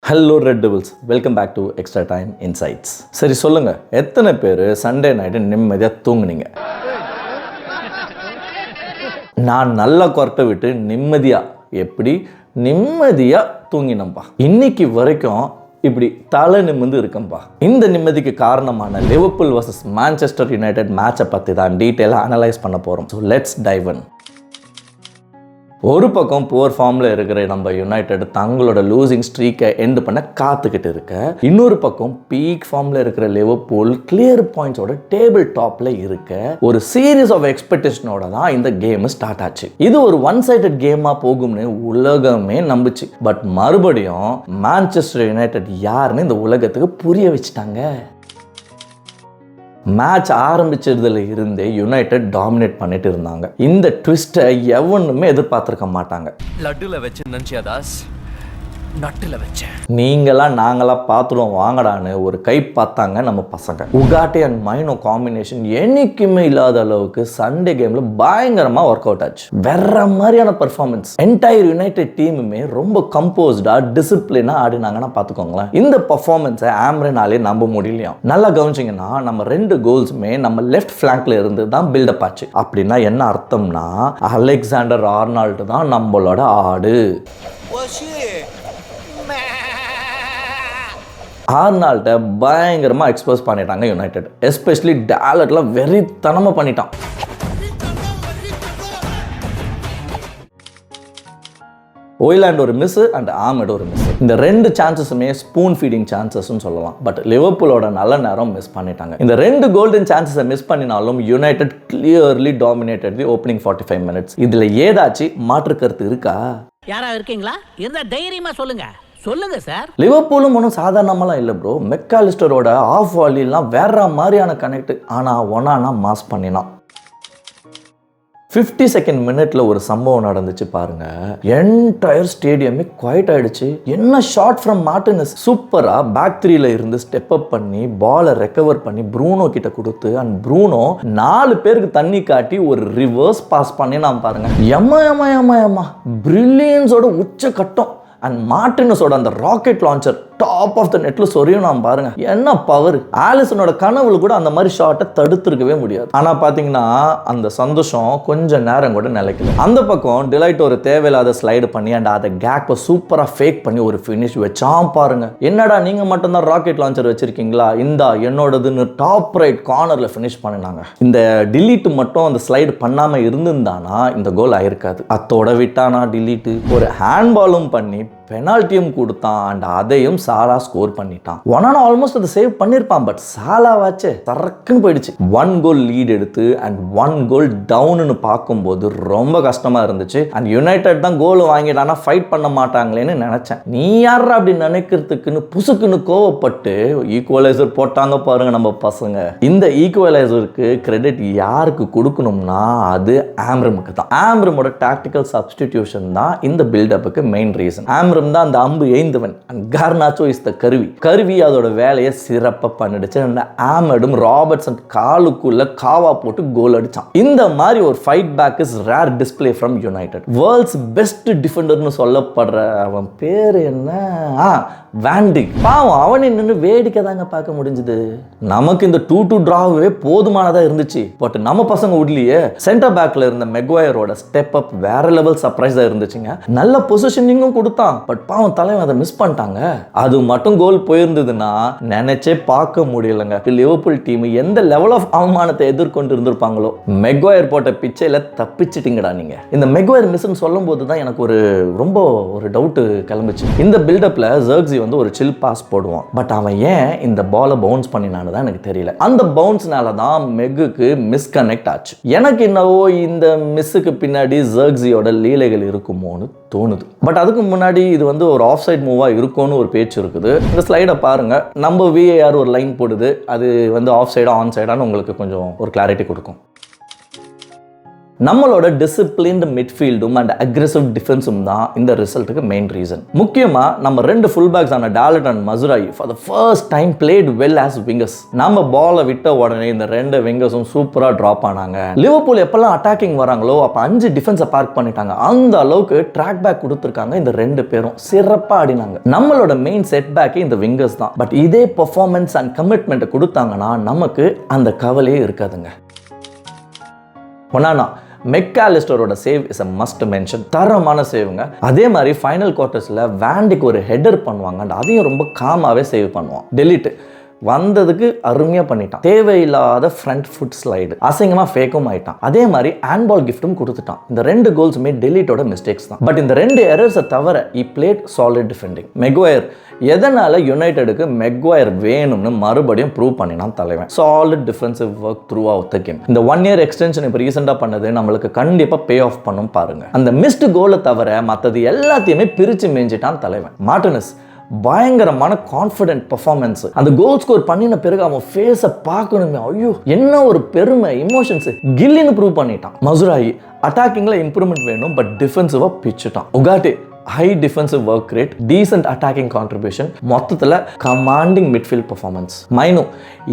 Hello red devils, welcome back to extra time insights. சரி சொல்லுங்க, எத்தனை பேர் சண்டே நைட்டு நிம்மதியாக தூங்குனீங்க? நான் நல்லா கொரட்டை விட்டு நிம்மதியாக தூங்கினேன்ப்பா. இன்னைக்கு வரைக்கும் இப்படி தலை நிமிர்ந்து இருக்கேன்ப்பா. இந்த நிம்மதிக்கு காரணமான லிவர்பூல் வர்சஸ் மான்செஸ்டர் யுனைடெட் மேட்சை பற்றி தான் டீட்டெயிலாக அனலைஸ் பண்ண போகிறோம். ஸோ லெட்ஸ் டைவ் இன். ஒரு பக்கம் புவர் ஃபார்மில் இருக்கிற நம்ம யுனைடெட் தங்களோட லூசிங் ஸ்ட்ரீக்கை எண்ட் பண்ண காத்துக்கிட்டு இருக்க, இன்னொரு பக்கம் பீக் ஃபார்மில் இருக்கிற லிவர்பூல் கிளியர் பாயிண்ட்ஸோட டேபிள் டாப்ல இருக்க, ஒரு சீரீஸ் ஆஃப் எக்ஸ்பெக்டேஷனோட தான் இந்த கேம் ஸ்டார்ட் ஆச்சு. இது ஒரு ஒன் சைடட் கேமா போகும்னு உலகமே நம்புச்சு. பட் மறுபடியும் மான்செஸ்டர் யுனைடெட் யாருன்னு இந்த உலகத்துக்கு புரிய வச்சுட்டாங்க. மேட்ச் ஆரம்பிச்சதுல இருந்தே யுனைடெட் டாமினேட் பண்ணிட்டு இருந்தாங்க. இந்த ட்விஸ்ட்டை எவனுமே எதிர்பார்த்திருக்க மாட்டாங்க. லட்டுல வச்சு நன்சியாதாஸ் நட்டுல வச்சேன். நாங்களா பார்த்துருவோம் வாங்கடான்னு ஒரு கை பார்த்தாங்க நம்ம பசங்க. உகாட்டே அண்ட் மைனோ காம்பினேஷன் என்னைக்குமே இல்லாத அளவுக்கு சண்டே கேம்ல பயங்கரமா ஒர்க் அவுட் ஆச்சு. வேற மாதிரியான பெர்ஃபார்மன்ஸ். என்டையர் யுனைடெட் டீமுமே ரொம்ப கம்போஸ்டா டிசிப்ளினா ஆடினாங்கன்னா பார்த்துக்கோங்களேன். இந்த பெர்ஃபார்மன்ஸை ஆம்ரனாலே நம்ப முடியலையா? நல்லா கவனிச்சிங்கன்னா நம்ம 2 கோல்ஸுமே நம்ம லெஃப்ட் ஃபிளாங்க்ல இருந்து தான் பில்டப் ஆச்சு. அப்படின்னா என்ன அர்த்தம்னா, அலெக்சாண்டர் ஆர்னால்டு தான் நம்மளோட ஆடு. ஆர்னால்ட்டை பயங்கரமாக எக்ஸ்போஸ் பண்ணிட்டாங்க யுனைடெட். எஸ்பெஷலி டாலட்லாம் வெறித்தனமாக பண்ணிட்டான். ஓய்லாண்ட் ஒரு மிஸ் அண்ட் ஆமெட் ஒரு மிஸ். இந்த 2 சான்சஸுமே ஸ்பூன் ஃபீடிங் சான்சஸ்ன்னு சொல்லலாம். பட் லிவர்பூலோட நல்ல நேரம் மிஸ் பண்ணிட்டாங்க. இந்த 2 கோல்டன் சான்சஸை மிஸ் பண்ணினாலும் யுனைடெட் கிளியர்லி டாமினேட்டட் தி ஓப்பனிங் 45 மினிட்ஸ். இதில் ஏதாச்சும் மாற்று கருத்து இருக்கா? யாரா இருக்கீங்களா? இருந்தா தைரியமா சொல்லுங்க சார். லிவர்பூலும் ஒன்றும் சாதாரணமாலாம் இல்லை ப்ரோ. மெக்காலிஸ்டரோட ஆஃப் வாலிலாம் வேற மாதிரியான கனெக்ட். ஆனால் ஒன்னானா மாஸ் பண்ணினான். 52nd மினிட்ல ஒரு சம்பவம் நடந்துச்சு பாருங்க. என்டையர் ஸ்டேடியமே குவைட் ஆயிடுச்சு. என்ன ஷாட் ஃப்ரம் மார்டினஸ். சூப்பரா பேக் 3ல இருந்து ஸ்டெப் அப் பண்ணி பாலை ரெக்கவர் பண்ணி ப்ரூனோ கிட்ட கொடுத்து, அண்ட் ப்ரூனோ 4 பேருக்கு தண்ணி காட்டி ஒரு ரிவர்ஸ் பாஸ் பண்ணி நான் பாருங்க. எம்மா பிரில்லியன்ஸோட உச்ச கட்டம். அண்ட் மார்டினஸோட அந்த rocket launcher top of the நெட்ல சொரியும் நான் பாருங்க. என்ன பவர். ஆலிசனோட கனவுல கூட அந்த மாதிரி ஷாட்டை தடுத்துருக்கவே முடியாது. ஆனா பாத்தீங்கன்னா அந்த சந்தோஷம் கொஞ்சம் நேரம் கூட நிலைக்கல. அந்த பக்கம் டிலைட் ஒரு தேவையில்லாத ஸ்லைடு பண்ணி அண்ட் அதை கேப்பை சூப்பரா ஃபேக் பண்ணி ஒரு ஃபினிஷ் வச்சான் பாருங்க. என்னடா நீங்க மட்டும்தான் ராக்கெட் லான்ச்சர் வச்சிருக்கீங்களா, இந்தா என்னோடதுன்னு டாப் ரைட் கார்னர்ல ஃபினிஷ் பண்ணினாங்க. இந்த டிலீட் மட்டும் அந்த ஸ்லைடு பண்ணாம இருந்திருந்தானா இந்த கோல் ஆயிருக்காது. அத்தோட விட்டானா டிலீட். ஒரு ஹேண்ட்பாலும் பண்ணி பெனால்ட்டியும் கொடுத்தான் அண்ட் அதையும் சாலா ஸ்கோர் பண்ணிட்டான். ஆல்மோஸ்ட் அதை சேவ் பண்ணிருப்பான். பட் சாலாவாச்சு சரக்குன்னு போயிடுச்சு. 1 கோல் லீட் எடுத்து அண்ட் 1 கோல் டவுன்னு பார்க்கும்போது ரொம்ப கஷ்டமா இருந்துச்சு. அண்ட் யுனைடெட் தான் கோல் வாங்கிட்டானா ஃபைட் பண்ண மாட்டாங்களேன்னு நினைச்சேன். நீ யாரா அப்படி நினைக்கிறதுக்குன்னு புசுக்குன்னு கோவப்பட்டு ஈக்குவலைசர் போட்டாங்க பாருங்க நம்ம பசங்க. இந்த ஈக்குவலைசருக்கு கிரெடிட் யாருக்கு கொடுக்கணும்னா அது ஆம்ரமுக்கு தான். ஆம்ரமோட டாக்டிக்கல் சப்ஸ்டிடியூஷன் தான் இந்த பில்டப்புக்கு மெயின் ரீசன். ஆம்ரம் தான் அந்த அம்பு எய்ந்தவன் அண்ட் கார்னாச்சோ இஸ் த கருவி அதோட வேலையை சிறப்பாக பண்ணிடுச்சு. அந்த ஆமெடும் ராபர்ட்சன் காலுக்குள்ள காவா போட்டு கோல் அடிச்சான். இந்த மாதிரி ஒரு fight back is rare display from United. World's best டிஃபெண்டர்னு சொல்லப்படுற அவன் பேர் என்ன, வாண்டிக். பாவம் அவனை நின்று வேடிக்கை தாங்க பார்க்க முடிஞ்சது. நமக்கு இந்த 2-2 டிராவே போதுமானதா இருந்துச்சு. பட் நம்ம பசங்க உட்லியே சென்டர் பேக்ல இருந்த மெக்வயரோட ஸ்டெப் அப் வேற லெவல் சர்ப்ரைஸா இருந்துச்சுங்க. நல்ல பொசிஷனிங்கும் கொடுத்தான். பட் பாவம் தலைவன் அதை மிஸ் பண்ணிட்டாங்க. அது மட்டும் கோல் போயிருந்ததுன்னா நினைச்சே பார்க்க முடியலங்க. லிவர்பூல் டீம் எந்த லெவல் ஆஃப் அவமானத்தை எதிர்கொண்டு இருந்திருப்பாங்களோ. மெக்வயர் போட்ட பிச்சையில தப்பிச்சிட்டீங்கடா நீங்க. இந்த மெக்வயர் மிஸ்ன்னு சொல்லும் போது தான் எனக்கு ரொம்ப ஒரு டவுட் கிளம்பிச்சு. இந்த பில்டப்ல ஜெர்க்ஸி வந்து ஒரு சில் பாஸ் போடுவான். பட் அவன் ஏன் இந்த பாலை பவுன்ஸ் பண்ணினான்னு தான் எனக்கு தெரியல. அந்த பவுன்ஸ்னால தான் மெக்குக்கு மிஸ்கனெக்ட் ஆச்சு. எனக்கு என்னவோ இந்த மிஸ்ஸுக்கு பின்னாடி ஜெர்க்ஸியோட லீலைகள் இருக்குமோன்னு தோணுது. பட் அதுக்கு முன்னாடி இது வந்து ஒரு ஆஃப் சைட் மூவா இருக்கும்னு ஒரு பேச்சு இருக்குது. இந்த ஸ்லைடை பாருங்க. நம்ம VAR ஒரு லைன் போடுது. அது வந்து ஆஃப் சைடா ஆன் சைடான்னு உங்களுக்கு கொஞ்சம் ஒரு கிளாரிட்டி கொடுக்கும். நம்மளோட டிசிப்ளின்டு மிட்ஃபீல்டும் அண்ட் அக்ரெசிவ் டிஃபென்ஸும் தான் இந்த ரிசல்ட்டுக்கு மெயின் ரீசன். முக்கியமா நம்ம 2 ஃபுல் பேக்ஸ் ஆன Dalot and Mazraoui for the first time played well as wingers. நம்ம பாலை விட்ட உடனே இந்த 2 விங்கர்ஸும் சூப்பரா டிராப் ஆனாங்க. லிவர்பூல் எப்பெல்லாம் அட்டாக்கிங் வராங்களோ அப்ப 5 டிஃபென்ஸை பார்க் பண்ணிட்டாங்க. அந்த அளவுக்கு ட்ராக் பேக் கொடுத்துருக்காங்க. இந்த 2 பேரும் சிறப்பா ஆடினாங்க. நம்மளோட மெயின் செட் பேக்கே இந்த விங்கர்ஸ் தான். பட் இதே பெர்ஃபார்மன்ஸ் அண்ட் கமிட்மெண்ட் கொடுத்தாங்கன்னா நமக்கு அந்த கவலையே இருக்காதுங்க. ஒன்னானா மெக்காலிஸ்டரோட save is a must mention. தரமான சேவுங்க. அதே மாதிரி ஃபைனல் குவார்ட்டர்ஸில் வேண்டிக்கு ஒரு ஹெடர் பண்ணுவாங்க. அதையும் ரொம்ப காமாவே சேவ் பண்ணுவான். டெலிட் வந்ததுக்கு அருமையாக பண்ணிட்டான். தேவையில்லாத ஃப்ரண்ட் ஃபுட் ஸ்லைடு அசிங்கமாக ஃபேக்கும் ஆயிட்டான். அதே மாதிரி ஹேண்ட்பால் கிஃப்ட்டும் கொடுத்துட்டான். இந்த 2 கோல்ஸுமே டெலிட்டோட மிஸ்டேக்ஸ் தான். பட் இந்த 2 எரர்ஸை தவிர இ பிளேட் சாலிட் டிஃபெண்டிங். மெக்வயர் எதனால யுனைடெடுக்கு மெக்வயர் வேணும்னு மறுபடியும் ப்ரூவ் பண்ணினான் தலைவன். Solid defensive work through out the game. இந்த 1 இயர் எக்ஸ்டென்ஷன் இப்போ ரீசெண்டாக பண்ணது நம்மளுக்கு கண்டிப்பாக பே ஆஃப் பண்ணும் பாருங்க. அந்த மிஸ்டு கோலை தவிர மற்றது எல்லாத்தையுமே பிரித்து மேய்ஞ்சிட்டான் தலைவன். மார்டினஸ் பயங்கரமான கான்ஃபிடென்ட் பெர்ஃபார்மன்ஸ். அந்த கோல் ஸ்கோர் பண்ணின பிறகு அவன் ஃபேஸை பார்க்கணுமே, ஐயோ என்ன ஒரு பெருமை, இமோஷன்ஸ் கில்லின்னு ப்ரூவ் பண்ணிட்டான். மசுராயி அட்டாக்கிங்ல இம்ப்ரூவ்மெண்ட் வேணும், பட் டிஃபென்சிவா பிச்சுட்டான். Ugarte high defensive work rate, decent attacking contribution, மொத்தத்தில் கமாண்டிங் மிட்ஃபீல்ட் பெர்ஃபார்மன்ஸ். மைனோ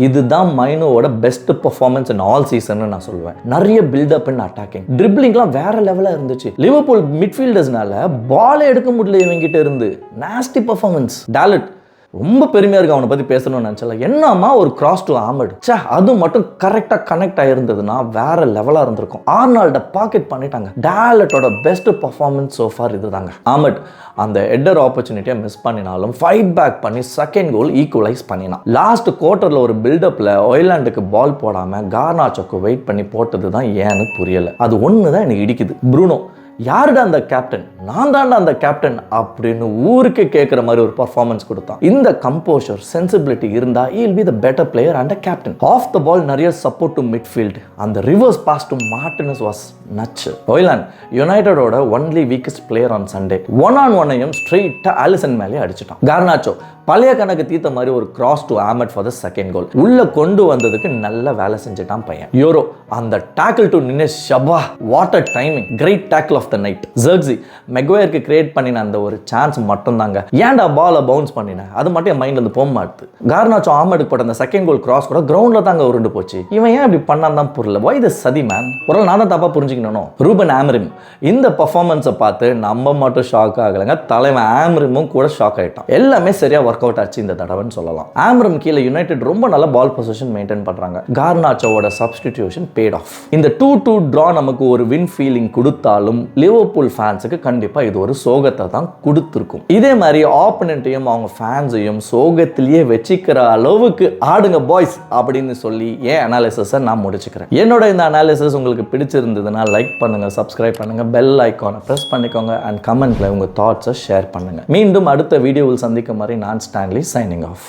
இதுதான் மைனோவோட best performance in all season நான் சொல்லுவேன். நிறைய பில்டப் இன் அட்டாக்கிங், ட்ரிப்ளிங்லாம் வேற லெவலாக இருந்துச்சு. லிவர்பூல் மிட்ஃபீல்டர்ஸ்னால பாலே எடுக்க முடியல இவங்கிட்ட இருந்து. Nasty performance. டாலட் ரொம்ப பெருமையாக இருக்கு அவனை பற்றி பேசணும்னு நினச்சல. என்னம்மா ஒரு கிராஸ் டு ஆமட், அது மட்டும் கரெக்டாக கனெக்ட் ஆகிருந்ததுன்னா வேற லெவலாக இருந்திருக்கும். ஆர்னால்டை பாக்கெட் பண்ணிட்டாங்க. டாலட்டோட பெஸ்ட் பர்ஃபார்மன்ஸ் சோஃபார் இதுதாங்க. ஆமட் அந்த ஹெட்டர் ஆப்பர்ச்சுனிட்டியை மிஸ் பண்ணினாலும் ஃபைட் பேக் பண்ணி செகண்ட் கோல் ஈக்குவலைஸ் பண்ணினான். லாஸ்ட் குவார்ட்டரில் ஒரு பில்டப்பில் ஒய்லாண்டுக்கு பால் போடாமல் கார்னாச்சோக்கு வெயிட் பண்ணி போட்டது தான் ஏன்னு புரியலை. அது ஒன்று தான் எனக்கு இடிக்குது. ப்ரூனோ யாருடா அந்த கேப்டன், நான் தாண்டா அந்த கேப்டன் அப்படின்னு ஊருக்கு கேட்குற மாதிரி ஒரு பர்ஃபார்மன்ஸ் கொடுத்தான். இந்த கம்போஷர் சென்சிபிலிட்டி இருந்தா he'll be the better player and a captain. Off the ball நிறைய சப்போர்ட் டு மிட்ஃபீல்ட். அந்த reverse pass to Martinez was நச்சு. ஒய்லாண்ட் யுனைடெடோட only weakest player on Sunday. 1-on-1ஐயும் ஸ்ட்ரெயிட்டா ஆலிசன் மேலே அடிச்சிட்டான். கார்னாச்சோ பழைய கணக்கு தீத்த மாதிரி ஒரு cross to Ahmed for the second goal. உள்ள கொண்டு வந்ததுக்கு நல்ல வேலை செஞ்சுட்டான் பையன். யூரோ அந்த டேக்கிள் டு நினேஷ் ஷபா, what a timing, great tackle of the night. Zirkzee மெக்வயருக்கு கிரியேட் பண்ணின அந்த ஒரு சான்ஸ் மட்டும் தாங்க. ஏன்டா பாலை பவுன்ஸ் பண்ணினேன், அது மட்டும் என் மைண்ட்ல இருந்து போக மாட்டுது. கார்னாச்சோ ஆமடுக்கு போட்ட அந்த செகண்ட் கோல் கிராஸ் கூட கிரவுண்ட்ல தாங்க உருண்டு போச்சு. இவன் ஏன் இப்படி பண்ணான் தான் புரியல. why this சதி மேன்? ஒரு நான் தான் தப்பா புரிஞ்சுக்கணும். ரூபன் ஆம்ரிம் இந்த பர்ஃபார்மன்ஸை பார்த்து நம்ம மட்டும் ஷாக் ஆகலைங்க, தலைவன் ஆம்ரிமும் கூட ஷாக் ஆயிட்டான். எல்லாமே சரியா ஒர்க் அவுட் ஆச்சு இந்த தடவைன்னு சொல்லலாம். ஆம்ரிம் கீழே யுனைடெட் ரொம்ப நல்ல பால் பொசிஷன் மெயின்டைன் பண்றாங்க. கார்னாச்சோவோட சப்ஸ்டிடியூஷன் பேட் ஆஃப். இந்த 2-2 டிரா நமக்கு ஒரு வின் ஃபீலிங் கொடுத்தாலும் லிவர்பூல் ஃபேன்ஸுக்கு கண்டிப்பா இது ஒரு சோகத்தை தான் கொடுத்துருக்கும். இதே மாதிரி ஆப்பனண்ட்டையும் அவங்க ஃபேன்ஸையும் சோகத்திலேயே வச்சுக்கிற அளவுக்கு ஆடுங்க பாய்ஸ் அப்படின்னு சொல்லி என் அனாலிசிஸை நான் முடிச்சுக்கிறேன். என்னோட இந்த அனாலிசிஸ் உங்களுக்கு பிடிச்சிருந்ததுன்னா லைக் பண்ணுங்க, சப்ஸ்கிரைப் பண்ணுங்க, பெல் ஐக்கானை பிரஸ் பண்ணிக்கோங்க அண்ட் கமெண்ட்ல உங்க தாட்ஸை ஷேர் பண்ணுங்க. மீண்டும் அடுத்த வீடியோவில் சந்திக்கும் வரை நான் ஸ்டான்லி signing off.